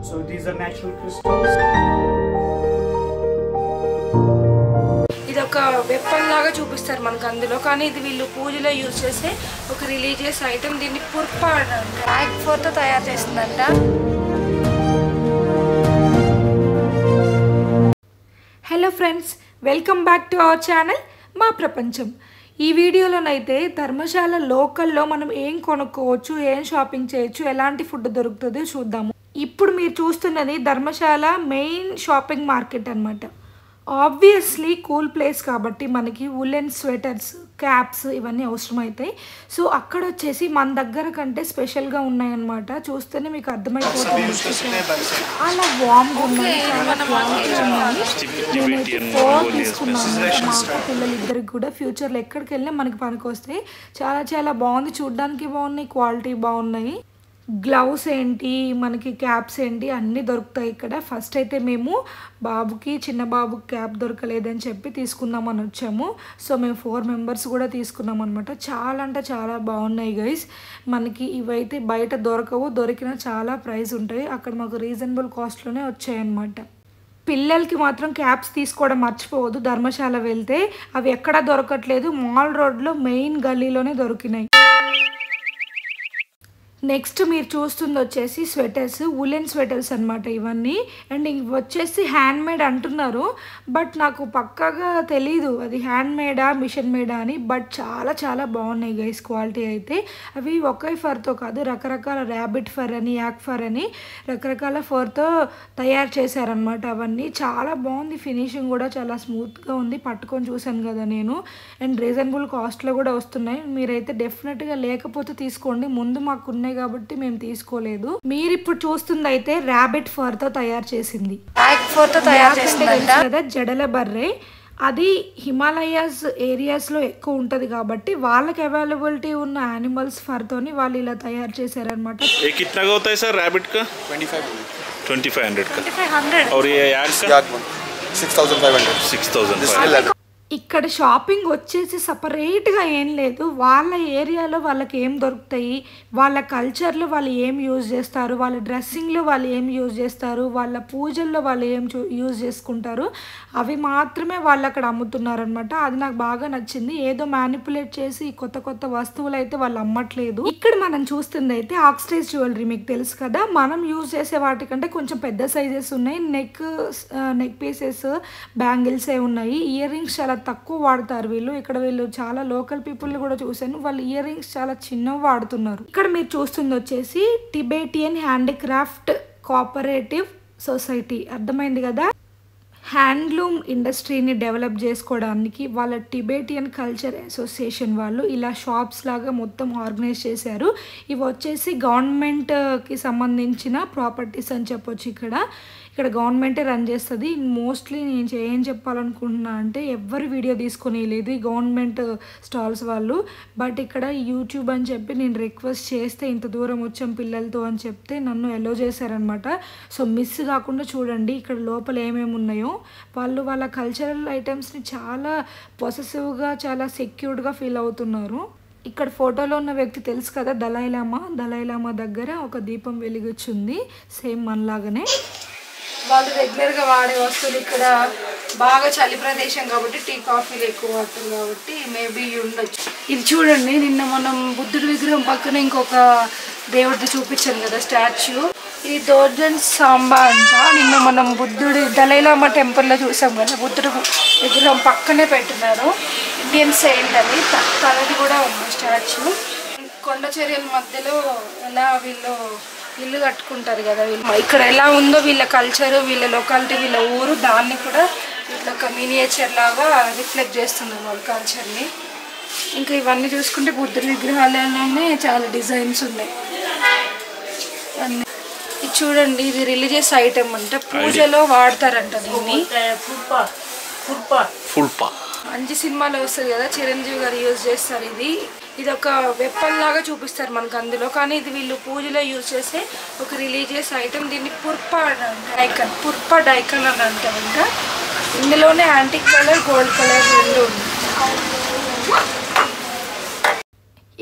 So these are natural crystals. ఇది ఒక weapon లాగా చూపిస్తారు మనకు అందులో, కానీ ఇది వీళ్ళు పూజలో యూజ్ చేసే ఒక రిలీజియస్ ఐటమ్. దీన్ని పుర్ప బ్లాక్ ఫోర్తో తయారు చేస్తుందంట. Hello friends, welcome back to our channel మా ప్రపంచం. ఈ వీడియోలోనైతే ధర్మశాల లోకల్లో మనం ఏం కొనుక్కోవచ్చు, ఏం షాపింగ్ చేయొచ్చు, ఎలాంటి ఫుడ్ దొరుకుతుందో చూద్దాము. ఇప్పుడు మీరు చూస్తున్నది ధర్మశాల మెయిన్ షాపింగ్ మార్కెట్ అన్నమాట. ఆబ్వియస్లీ కూల్ ప్లేస్ కాబట్టి మనకి వులెన్ స్వెటర్స్, క్యాప్స్ ఇవన్నీ అవసరమవుతాయి. సో అక్కడ వచ్చేసి మన దగ్గర కంటే స్పెషల్గా ఉన్నాయన్నమాట. చూస్తేనే మీకు అర్థమైపోతుంది. చాలా వామ్గా ఉన్నాయి, చాలా క్వాలిటీ ఉన్నాయి. నేనైతే 4 తీసుకున్నాను మా అక్క పిల్లలిద్దరికి కూడా. ఫ్యూచర్లో ఎక్కడికి వెళ్ళినా మనకి పనికి వస్తాయి. చాలా చాలా బాగుంది, చూడడానికి బాగున్నాయి, క్వాలిటీ బాగున్నాయి. గ్లౌస్ ఏంటి, మనకి క్యాప్స్ ఏంటి అన్నీ దొరుకుతాయి ఇక్కడ. ఫస్ట్ అయితే మేము బాబుకి, చిన్న బాబుకి క్యాప్ దొరకలేదని చెప్పి తీసుకుందామని వచ్చాము. సో మేము 4 మెంబర్స్ కూడా తీసుకున్నాం అనమాట. చాలా అంటే చాలా బాగున్నాయి గైస్. మనకి ఇవైతే బయట దొరకవు, దొరికినా చాలా ప్రైస్ ఉంటాయి. అక్కడ మాకు రీజనబుల్ కాస్ట్లోనే వచ్చాయన్నమాట. పిల్లలకి మాత్రం క్యాప్స్ తీసుకోవడం మర్చిపోవద్దు. ధర్మశాల వెళ్తే అవి ఎక్కడా దొరకట్లేదు, మాల్ రోడ్లో మెయిన్ గల్లీలోనే దొరికినాయి. నెక్స్ట్ మీరు చూస్తుంది వచ్చేసి స్వెటర్స్, వులెన్ స్వెటర్స్ అనమాట ఇవన్నీ. అండ్ ఇవి వచ్చేసి హ్యాండ్ మేడ్ అంటున్నారు, బట్ నాకు పక్కాగా తెలీదు అది హ్యాండ్ మేడా మిషన్ మేడా అని. బట్ చాలా చాలా బాగున్నాయి గైస్ క్వాలిటీ అయితే. అవి ఒకే ఫర్తో కాదు, రకరకాల ర్యాబిట్ ఫర్ అని, యాక్ ఫర్ అని రకరకాల ఫర్తో తయారు చేశారనమాట. అవన్నీ చాలా బాగుంది, ఫినిషింగ్ కూడా చాలా స్మూత్గా ఉంది. పట్టుకొని చూశాను కదా నేను. అండ్ రీజనబుల్ కాస్ట్లో కూడా వస్తున్నాయి. మీరైతే డెఫినెట్గా లేకపోతే తీసుకోండి. ముందు మాకు ఉన్నాయి కాబట్టి మేము తీసుకోలేదు. మీరు ఇప్పుడు చూస్తుంది అయితే ర్యాబిట్ ఫర్ తో తయారు చేసింది, కదా జడల బర్రె. అది హిమాలయాస్ ఏరియాస్లో ఎక్కువ ఉంటుంది కాబట్టి వాళ్ళకి అవైలబిలిటీ ఉన్న యానిమల్స్ ఫర్తోని వాళ్ళు ఇలా తయారు చేశారనమాట. ఇక్కడ షాపింగ్ వచ్చేసి సపరేట్గా ఏం లేదు. వాళ్ళ ఏరియాలో వాళ్ళకి ఏం దొరుకుతాయి, వాళ్ళ కల్చర్లో వాళ్ళు ఏం యూజ్ చేస్తారు, వాళ్ళ డ్రెస్సింగ్లో వాళ్ళు ఏం యూజ్ చేస్తారు, వాళ్ళ పూజల్లో వాళ్ళు ఏం యూజ్ చేసుకుంటారు, అవి మాత్రమే వాళ్ళు అక్కడ అమ్ముతున్నారనమాట. అది నాకు బాగా నచ్చింది. ఏదో మ్యానిపులేట్ చేసి కొత్త కొత్త వస్తువులు అయితే వాళ్ళు అమ్మట్లేదు. ఇక్కడ మనం చూస్తుంది అయితే ఆక్సిడైజ్ జ్యువెలరీ. మీకు తెలుసు కదా, మనం యూజ్ చేసే వాటికంటే కొంచెం పెద్ద సైజెస్ ఉన్నాయి. నెక్ పీసెస్, బ్యాంగిల్సే ఉన్నాయి. ఇయర్ రింగ్స్ చాలా తక్కువ వాడతారు వీళ్ళు. ఇక్కడ వీళ్ళు చాలా లోకల్ పీపుల్ కూడా చూసాను, వాళ్ళు ఇయర్ రింగ్స్ చాలా చిన్నవి వాడుతున్నారు. ఇక్కడ మీరు చూస్తుంది వచ్చేసి టిబెటియన్ హ్యాండీక్రాఫ్ట్ కోఆపరేటివ్ సొసైటీ. అర్థమైంది కదా. హ్యాండ్లూమ్ ఇండస్ట్రీని డెవలప్ చేసుకోవడానికి వాళ్ళ టిబెటియన్ కల్చర్ అసోసియేషన్ వాళ్ళు ఇలా షాప్స్ లాగా మొత్తం ఆర్గనైజ్ చేశారు. ఇవి వచ్చేసి గవర్నమెంట్కి సంబంధించిన ప్రాపర్టీస్ అని చెప్పొచ్చు. ఇక్కడ గవర్నమెంటే రన్ చేస్తుంది. మోస్ట్లీ నేను ఏం చెప్పాలనుకుంటున్నా అంటే ఎవ్వరు వీడియో తీసుకొని లేదు ఈ గవర్నమెంట్ స్టాల్స్ వాళ్ళు. బట్ ఇక్కడ యూట్యూబ్ అని చెప్పి నేను రిక్వెస్ట్ చేస్తే ఇంత దూరం వచ్చాం పిల్లలతో అని చెప్తే నన్ను ఎలో చేశారనమాట. సో మిస్ కాకుండా చూడండి ఇక్కడ లోపల ఏమేమి ఉన్నాయో. వాళ్ళు వాళ్ళ కల్చరల్ ఐటమ్స్ని చాలా పొసెసివ్గా, చాలా సెక్యూర్డ్గా ఫీల్ అవుతున్నారు. ఇక్కడ ఫోటోలో ఉన్న వ్యక్తి తెలుసు కదా, దలైలామా దగ్గర ఒక దీపం వెలిగొచ్చింది సేమ్ మనలాగానే. వాళ్ళు రెగ్యులర్గా వాడే వస్తువులు. ఇక్కడ బాగా చలి ప్రదేశం కాబట్టి టీ కాఫీలు ఎక్కువ వాడతారు కాబట్టి మేబీ ఉండొచ్చు. ఇది చూడండి, నిన్న మనం బుద్ధుడి విగ్రహం పక్కన ఇంకొక దేవుడిది చూపించాను కదా స్టాచ్యూ. ఇది దోర్జన్ సాంబా అంట. నిన్న మనం బుద్ధుడి దలైలామా టెంపుల్లో చూసాం కదా, బుద్ధుడి విగ్రహం పక్కనే పెట్టినారు. ఇండియన్ సెయింట్ అని, తనది కూడా ఉంది స్టాచ్యూ. కొండ చర్యల మధ్యలో ఎలా వీళ్ళు ఇల్లు కట్టుకుంటారు కదా వీళ్ళు. ఇక్కడ ఎలా ఉందో వీళ్ళ కల్చర్, వీళ్ళ లొకాలిటీ, వీళ్ళ ఊరు, దాన్ని కూడా ఇట్లా ఒక మినియేచర్ లాగా రిఫ్లెక్ట్ చేస్తున్నారు వాళ్ళ కల్చర్ని. ఇంకా ఇవన్నీ చూసుకుంటే బుద్ధుడి విగ్రహాలలోనే చాలా డిజైన్స్ ఉన్నాయి అన్నీ. ఇది చూడండి, ఇది రిలీజియస్ ఐటమ్ అంట, పూజలో వాడతారంట దీన్ని. మంచి సినిమాలో వస్తుంది కదా, చిరంజీవి గారు యూజ్ చేస్తారు. ఇది ఒక వెపన్ లాగా చూపిస్తారు మనకు అందులో, కానీ ఇది వీళ్ళు పూజలో యూజ్ చేసే ఒక రిలీజియస్ ఐటమ్. దీన్ని పుర్ప డైకన్ అని అంటారంట. ఇందులోనే యాంటిక్ కలర్, గోల్డ్ కలర్ రెండు ఉంది.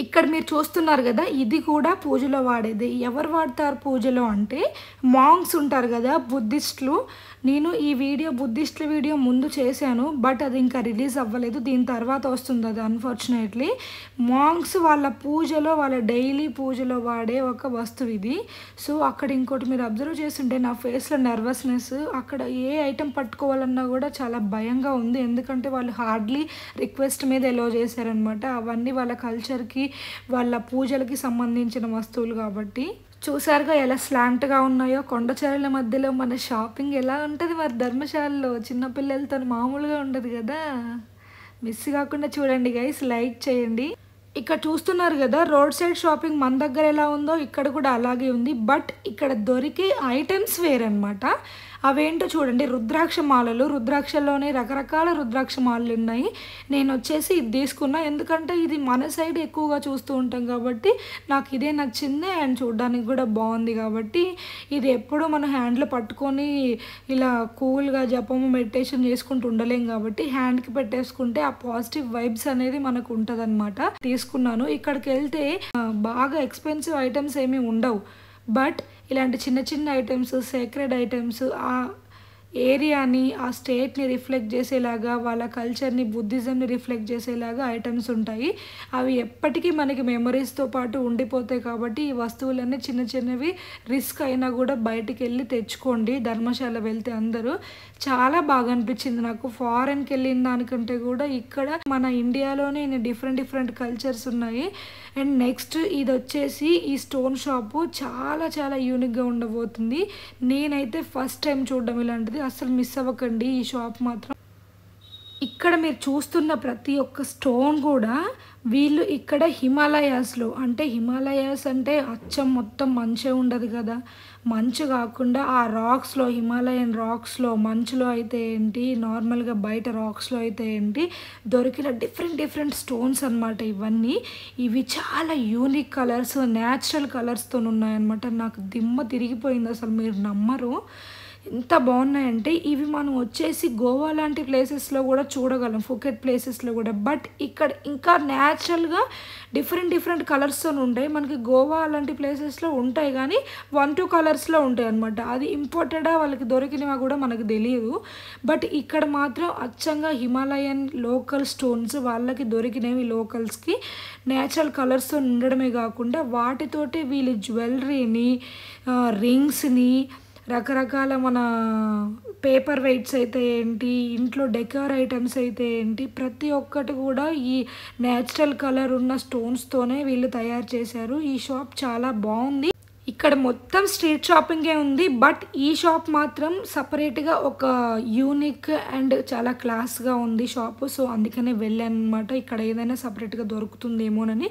ఇక్కడ మీరు చూస్తున్నారు కదా, ఇది కూడా పూజలో వాడేది. ఎవరు వాడతారు పూజలో అంటే మాంగ్స్ ఉంటారు కదా, బుద్ధిస్టులు. నేను ఈ వీడియో బుద్ధిస్టుల వీడియో ముందు చేశాను, బట్ అది ఇంకా రిలీజ్ అవ్వలేదు. దీని తర్వాత వస్తుంది అది అన్ఫార్చునేట్లీ. మాంగ్స్ వాళ్ళ పూజలో, వాళ్ళ డైలీ పూజలో వాడే ఒక వస్తువు ఇది. సో అక్కడ ఇంకోటి మీరు అబ్జర్వ్ చేస్తుంటే నా ఫేస్లో నర్వస్నెస్, అక్కడ ఏ ఐటెం పట్టుకోవాలన్నా కూడా చాలా భయంగా ఉంది. ఎందుకంటే వాళ్ళు హార్డ్లీ రిక్వెస్ట్ మీద ఎలో చేశారనమాట. అవన్నీ వాళ్ళ కల్చర్కి, వాళ్ళ పూజలకి సంబంధించిన వస్తువులు కాబట్టి. చూసారుగా ఎలా స్లాంట్గా ఉన్నాయో కొండచర్యల మధ్యలో మన షాపింగ్ ఎలా ఉంటుంది మరి ధర్మశాలలో. చిన్నపిల్లలతో మామూలుగా ఉండదు కదా. మిస్ కాకుండా చూడండి గైస్, లైక్ చేయండి. ఇక్కడ చూస్తున్నారు కదా, రోడ్ సైడ్ షాపింగ్ మన దగ్గర ఎలా ఉందో ఇక్కడ కూడా అలాగే ఉంది. బట్ ఇక్కడ దొరికే ఐటమ్స్ వేరనమాట. అవేంటో చూడండి, రుద్రాక్ష మాలలు. రుద్రాక్షల్లోనే రకరకాల రుద్రాక్ష మాలలు ఉన్నాయి. నేను వచ్చేసి ఇది తీసుకున్నా, ఎందుకంటే ఇది మన సైడ్ ఎక్కువగా చూస్తూ ఉంటాం కాబట్టి నాకు ఇదే నచ్చింది. అండ్ చూడడానికి కూడా బాగుంది కాబట్టి ఇది ఎప్పుడూ మనం హ్యాండ్లో పట్టుకొని ఇలా కూల్గా జపము మెడిటేషన్ చేసుకుంటూ ఉండలేం కాబట్టి హ్యాండ్కి పెట్టేసుకుంటే ఆ పాజిటివ్ వైబ్స్ అనేది మనకు ఉంటుందన్నమాట. తీసుకున్నాను. ఇక్కడికి వెళ్తే బాగా ఎక్స్పెన్సివ్ ఐటమ్స్ ఏమీ ఉండవు, బట్ ఇలాంటి చిన్న చిన్న ఐటమ్స్, సేక్రెడ్ ఐటమ్స్, ఆ ఏరియాని, ఆ స్టేట్ని రిఫ్లెక్ట్ చేసేలాగా, వాళ్ళ కల్చర్ని, బుద్ధిజంని రిఫ్లెక్ట్ చేసేలాగా ఐటమ్స్ ఉంటాయి. అవి ఎప్పటికీ మనకి మెమరీస్తో పాటు ఉండిపోతాయి కాబట్టి ఈ వస్తువులన్నీ చిన్న చిన్నవి రిస్క్ అయినా కూడా బయటికి వెళ్ళి తెచ్చుకోండి ధర్మశాల వెళ్తే అందరూ. చాలా బాగా అనిపించింది నాకు. ఫారెన్కి వెళ్ళిన దానికంటే కూడా ఇక్కడ మన ఇండియాలోనే డిఫరెంట్ కల్చర్స్ ఉన్నాయి. అండ్ నెక్స్ట్ ఇది వచ్చేసి ఈ స్టోన్ షాపు చాలా చాలా యూనిక్గా ఉండబోతుంది. నేనైతే ఫస్ట్ టైం చూడడం ఇలాంటిది. అసలు మిస్ అవ్వకండి ఈ షాప్ మాత్రం. ఇక్కడ మీరు చూస్తున్న ప్రతి ఒక్క స్టోన్ కూడా వీళ్ళు ఇక్కడ హిమాలయాస్లో, అంటే హిమాలయాస్ అంటే అచ్చం మొత్తం మంచే ఉండదు కదా, మంచు కాకుండా ఆ రాక్స్లో, హిమాలయన్ రాక్స్లో, మంచులో అయితే ఏంటి, నార్మల్గా బయట రాక్స్లో అయితే ఏంటి, దొరికిన డిఫరెంట్ స్టోన్స్ అనమాట ఇవన్నీ. ఇవి చాలా యూనిక్ కలర్స్, న్యాచురల్ కలర్స్తో ఉన్నాయన్నమాట. నాకు దిమ్మ తిరిగిపోయింది, అసలు మీరు నమ్మరు ఎంత బాగున్నాయంటే. ఇవి మనం వచ్చేసి గోవా లాంటి ప్లేసెస్లో కూడా చూడగలం, ఫుకెట్ ప్లేసెస్లో కూడా. బట్ ఇక్కడ ఇంకా న్యాచురల్గా డిఫరెంట్ కలర్స్తో ఉంటాయి. మనకి గోవా అలాంటి ప్లేసెస్లో ఉంటాయి కానీ 1-2 కలర్స్లో ఉంటాయి అనమాట. అది ఇంపోర్టెడా వాళ్ళకి దొరికినవా కూడా మనకు తెలియదు. బట్ ఇక్కడ మాత్రం అచ్చంగా హిమాలయన్ లోకల్ స్టోన్స్ వాళ్ళకి దొరికినవి, లోకల్స్కి న్యాచురల్ కలర్స్తో ఉండడమే కాకుండా వాటితోటి వీళ్ళు జ్యువెలరీని, రింగ్స్ని, రకరకాల మన పేపర్ వెయిట్స్ అయితే ఏంటి, ఇంట్లో డెకర్ ఐటమ్స్ అయితే ఏంటి, ప్రతి ఒక్కటి కూడా ఈ న్యాచురల్ కలర్ ఉన్న స్టోన్స్తోనే వీళ్ళు తయారు చేశారు. ఈ షాప్ చాలా బాగుంది. ఇక్కడ మొత్తం స్ట్రీట్ షాపింగే ఉంది, బట్ ఈ షాప్ మాత్రం సపరేట్గా ఒక యూనిక్ అండ్ చాలా క్లాస్గా ఉంది షాపు. సో అందుకనే వెళ్ళాను అనమాట, ఇక్కడ ఏదైనా సపరేట్గా దొరుకుతుందేమోనని.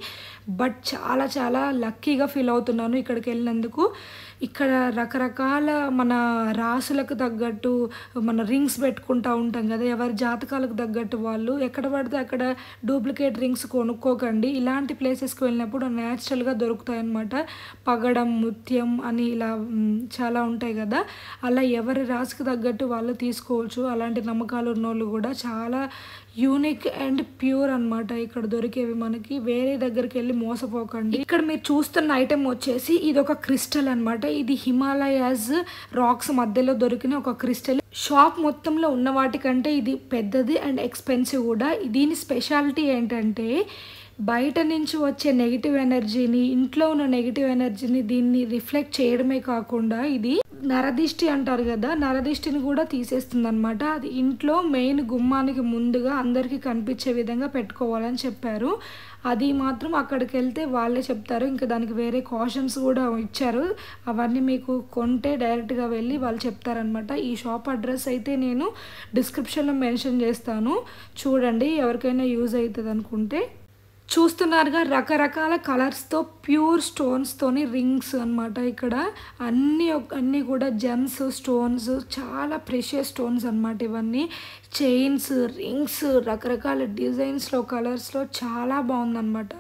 బట్ చాలా చాలా లక్కీగా ఫీల్ అవుతున్నాను ఇక్కడికి వెళ్ళినందుకు. ఇక్కడ రకరకాల మన రాసులకు తగ్గట్టు మన రింగ్స్ పెట్టుకుంటూ ఉంటాం కదా, ఎవరి జాతకాలకు తగ్గట్టు వాళ్ళు. ఎక్కడ పడితే అక్కడ డూప్లికేట్ రింగ్స్ కొనుక్కోకండి. ఇలాంటి ప్లేసెస్కి వెళ్ళినప్పుడు న్యాచురల్గా దొరుకుతాయి అన్నమాట. పగడం, ముత్యం అని ఇలా చాలా ఉంటాయి కదా, అలా ఎవరి రాశికి తగ్గట్టు వాళ్ళు తీసుకోవచ్చు. అలాంటి నమ్మకాలు ఉన్నోళ్ళు కూడా చాలా యూనిక్ అండ్ ప్యూర్ అనమాట ఇక్కడ దొరికేవి మనకి. వేరే దగ్గరికి వెళ్ళి మోసపోకండి. ఇక్కడ మీరు చూస్తున్న ఐటెం వచ్చేసి ఇది ఒక క్రిస్టల్ అనమాట. ఇది హిమాలయాస్ రాక్స్ మధ్యలో దొరికిన ఒక క్రిస్టల్. షాప్ మొత్తంలో ఉన్న వాటికంటే ఇది పెద్దది అండ్ ఎక్స్పెన్సివ్ కూడా. దీని స్పెషాలిటీ ఏంటంటే బయట నుంచి వచ్చే నెగిటివ్ ఎనర్జీని, ఇంట్లో ఉన్న నెగిటివ్ ఎనర్జీని దీన్ని రిఫ్లెక్ట్ చేయడమే కాకుండా ఇది నరదిష్టి అంటారు కదా, నరదిష్టిని కూడా తీసేస్తుంది అనమాట. అది ఇంట్లో మెయిన్ గుమ్మానికి ముందుగా అందరికీ కనిపించే విధంగా పెట్టుకోవాలని చెప్పారు. అది మాత్రం అక్కడికి వెళ్తే వాళ్ళే చెప్తారు. ఇంకా దానికి వేరే కాషన్స్ కూడా ఇచ్చారు. అవన్నీ మీకు కొంటే డైరెక్ట్గా వెళ్ళి వాళ్ళు చెప్తారనమాట. ఈ షాప్ అడ్రస్ అయితే నేను డిస్క్రిప్షన్లో మెన్షన్ చేస్తాను, చూడండి ఎవరికైనా యూజ్ అవుతుంది అనుకుంటే. చూస్తున్నారుగా రకరకాల కలర్స్తో ప్యూర్ స్టోన్స్తోని రింగ్స్ అనమాట. ఇక్కడ అన్నీ కూడా జెమ్స్, స్టోన్స్, చాలా ప్రెషియస్ స్టోన్స్ అనమాట ఇవన్నీ. చైన్స్, రింగ్స్, రకరకాల డిజైన్స్లో, కలర్స్లో చాలా బాగుందన్నమాట.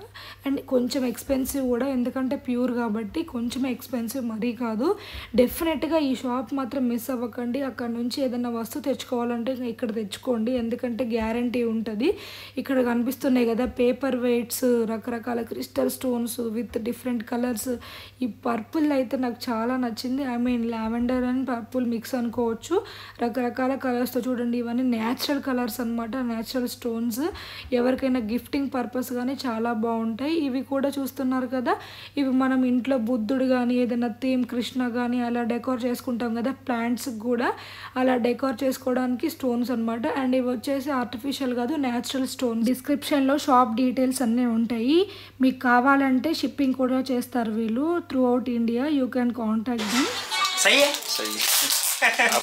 అండ్ కొంచెం ఎక్స్పెన్సివ్ కూడా, ఎందుకంటే ప్యూర్ కాబట్టి కొంచెం ఎక్స్పెన్సివ్, మరీ కాదు. డెఫినెట్గా ఈ షాప్ మాత్రం మిస్ అవ్వకండి. అక్కడ నుంచి ఏదైనా వస్తువు తెచ్చుకోవాలంటే ఇక్కడ తెచ్చుకోండి, ఎందుకంటే గ్యారంటీ ఉంటుంది. ఇక్కడ కనిపిస్తున్నాయి కదా పేపర్ సపరేట్స్, రకరకాల crystal stones with different colours. ఈ పర్పుల్ అయితే నాకు చాలా నచ్చింది. I mean lavender and purple mix అనుకోవచ్చు. రకరకాల కలర్స్తో చూడండి, ఇవన్నీ న్యాచురల్ కలర్స్ అనమాట, న్యాచురల్ స్టోన్స్. ఎవరికైనా గిఫ్టింగ్ పర్పస్ కానీ చాలా బాగుంటాయి. ఇవి కూడా చూస్తున్నారు కదా, ఇవి మనం ఇంట్లో బుద్ధుడు కానీ ఏదైనా థీమ్ కృష్ణ కానీ అలా డెకోర్ చేసుకుంటాం కదా, ప్లాంట్స్ కూడా అలా డెకోర్ చేసుకోవడానికి స్టోన్స్ అనమాట. అండ్ ఇవి వచ్చేసి ఆర్టిఫిషియల్ కాదు, న్యాచురల్ స్టోన్. డిస్క్రిప్షన్లో షాప్ డీటెయిల్స్ అన్నీ ఉంటాయి. మీకు కావాలంటే షిప్పింగ్ కూడా చేస్తారు వీళ్ళు through out India. You can contact them.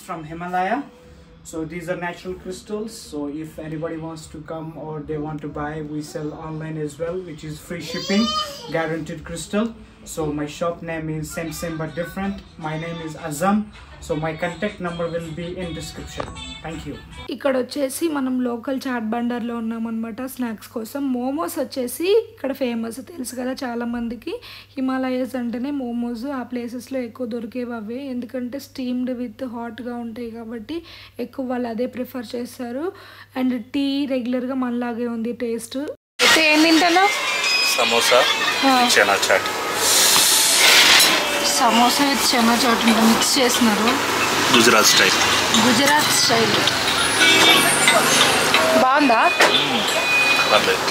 From Himalaya. So these are natural crystals. So if anybody wants to come or they want to buy, we sell online as well, which is free shipping, guaranteed crystal. So my shop name is same but different. My name is Azam. So my contact number will be in description. Thank you. ఇక్కడ వచ్చేసి మనం local chat బండర్లో ఉన్నామన్నమాట snacks కోసం. మోమోస్ వచ్చేసి ఇక్కడ famous, తెలుసు కదా చాలామందికి. హిమాలయస్ అంటేనే మోమోస్. ఆ ప్లేసెస్లో ఎక్కువ దొరికేవి అవే, ఎందుకంటే స్టీమ్డ్ విత్ హాట్గా ఉంటాయి కాబట్టి ఎక్కువ వాళ్ళు అదే ప్రిఫర్ చేస్తారు. అండ్ టీ రెగ్యులర్గా మనలాగే ఉంది టేస్ట్. అయితే ఏం తింటాను? సమోసా, చనా చాట్. సమోసా విత్ చనా చాట్ మిక్స్ చేస్తున్నారు, గుజరాత్ స్టైల్. బాగుందా? పర్లేదు.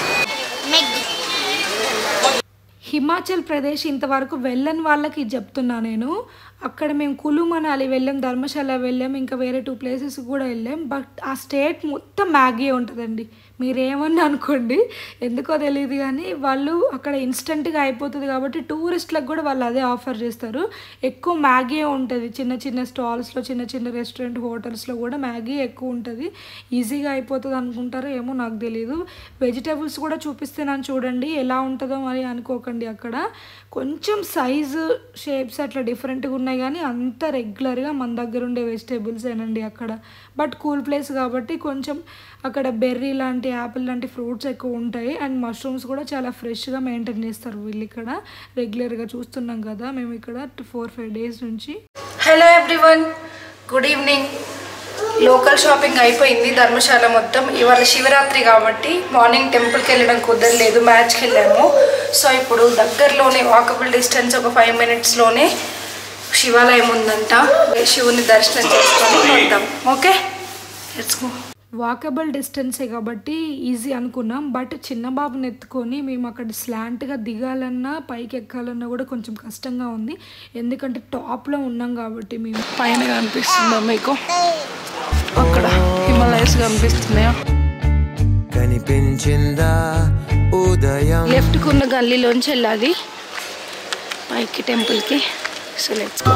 హిమాచల్ ప్రదేశ్ ఇంతవరకు వెళ్ళని వాళ్ళకి చెప్తున్నా నేను. అక్కడ మేము కులు మనాలి వెళ్ళాం, ధర్మశాల వెళ్ళాం, ఇంకా వేరే 2 ప్లేసెస్ కూడా వెళ్ళాం. బట్ ఆ స్టేట్ మొత్తం మ్యాగీ ఉంటుందండి. మీరేమన్నా అనుకోండి, ఎందుకో తెలియదు కానీ వాళ్ళు అక్కడ ఇన్స్టెంట్గా అయిపోతుంది కాబట్టి టూరిస్టులకు కూడా వాళ్ళు అదే ఆఫర్ చేస్తారు. ఎక్కువ మ్యాగీ ఉంటుంది, చిన్న చిన్న స్టాల్స్లో, చిన్న చిన్న రెస్టారెంట్ హోటల్స్లో కూడా మ్యాగీ ఎక్కువ ఉంటుంది. ఈజీగా అయిపోతుంది అనుకుంటారో ఏమో నాకు తెలియదు. వెజిటేబుల్స్ కూడా చూపిస్తున్నాను చూడండి, ఎలా ఉంటుందో మరి అనుకోకండి. అక్కడ కొంచెం సైజు షేప్స్ అట్లా డిఫరెంట్గా ఉన్నాయి కానీ అంత రెగ్యులర్గా మన దగ్గర ఉండే వెజిటేబుల్స్ ఏనండి అక్కడ. బట్ కూల్ ప్లేస్ కాబట్టి కొంచెం అక్కడ బెర్రీ లాంటి, యాపిల్ లాంటి ఫ్రూట్స్ ఎక్కువ ఉంటాయి. అండ్ మష్రూమ్స్ కూడా చాలా ఫ్రెష్గా మెయింటైన్ చేస్తారు వీళ్ళు ఇక్కడ. రెగ్యులర్గా చూస్తున్నాం కదా మేము ఇక్కడ 4-5 డేస్ నుంచి. Hello everyone, good evening. Local shopping అయిపోయింది ధర్మశాల మొత్తం. ఇవాళ శివరాత్రి కాబట్టి మార్నింగ్ టెంపుల్కి వెళ్ళడం కుదరలేదు, మ్యాచ్కి వెళ్ళాము. సో ఇప్పుడు దగ్గరలోనే వాకబుల్ డిస్టెన్స్ ఒక 5 మినిట్స్లోనే శివాలయం ఉందంట. శివుని దర్శనం చేసుకొని వద్దాం. Okay, let's go. వాకబుల్ డిస్టెన్సే కాబట్టి ఈజీ అనుకున్నాం. బట్ చిన్న బాబుని ఎత్తుకొని మేము అక్కడ స్లాంట్గా దిగాలన్నా పైకి ఎక్కాలన్నా కూడా కొంచెం కష్టంగా ఉంది, ఎందుకంటే టాప్లో ఉన్నాం కాబట్టి. మేము పైన కనిపిస్తుందా మీకు? అక్కడ హిమాలయస్ కనిపిస్తున్నాయా? కనిపించిందా ఉదయం? లెఫ్ట్కి ఉన్న గల్లీలోంచి వెళ్ళాలి పైకి టెంపుల్కి. So let's go.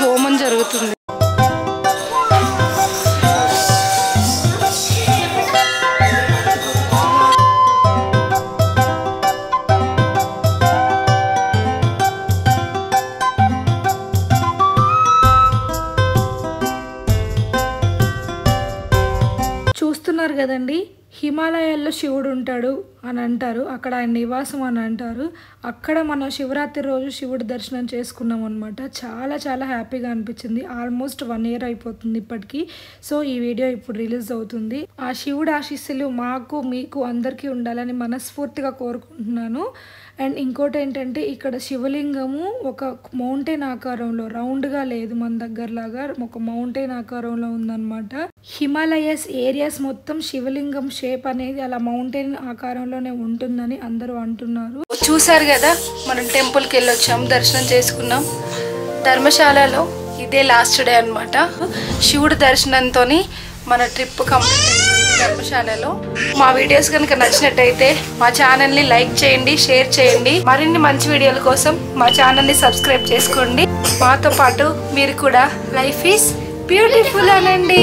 హోమం జరుగుతుంది. చూస్తున్నారు కదండి, హిమాలయాల్లో శివుడు ఉంటాడు అని అంటారు, అక్కడ ఆయన నివాసం అని అంటారు. అక్కడ మనం శివరాత్రి రోజు శివుడి దర్శనం చేసుకున్నాం అనమాట. చాలా చాలా హ్యాపీగా అనిపించింది. ఆల్మోస్ట్ 1 year అయిపోతుంది ఇప్పటికీ. సో ఈ వీడియో ఇప్పుడు రిలీజ్ అవుతుంది. ఆ శివుడి ఆశీస్సులు మాకు మీకు అందరికీ ఉండాలని మనస్ఫూర్తిగా కోరుకుంటున్నాను. అండ్ ఇంకోటి ఏంటంటే ఇక్కడ శివలింగము ఒక మౌంటైన్ ఆకారంలో, రౌండ్గా లేదు మన దగ్గరలాగా, ఒక మౌంటైన్ ఆకారంలో ఉందన్నమాట. హిమాలయస్ ఏరియాస్ మొత్తం శివలింగం షేప్ అనేది అలా మౌంటైన్ ఆకారంలోనే ఉంటుందని అందరూ అంటున్నారు. చూసారు కదా, మనం టెంపుల్కి వెళ్ళొచ్చాం, దర్శనం చేసుకున్నాం. ధర్మశాలలో ఇదే లాస్ట్ డే అనమాట. శివుడి దర్శనంతో మన ట్రిప్ కంప్లీట్ అయింది ధర్మశాలలో. మా వీడియోస్ కనుక నచ్చినట్టయితే మా ఛానల్ని లైక్ చేయండి, షేర్ చేయండి. మరిన్ని మంచి వీడియోల కోసం మా ఛానల్ని సబ్స్క్రైబ్ చేసుకోండి. మాతో పాటు మీరు కూడా లైఫ్ ఈజ్ బ్యూటిఫుల్ అనండి.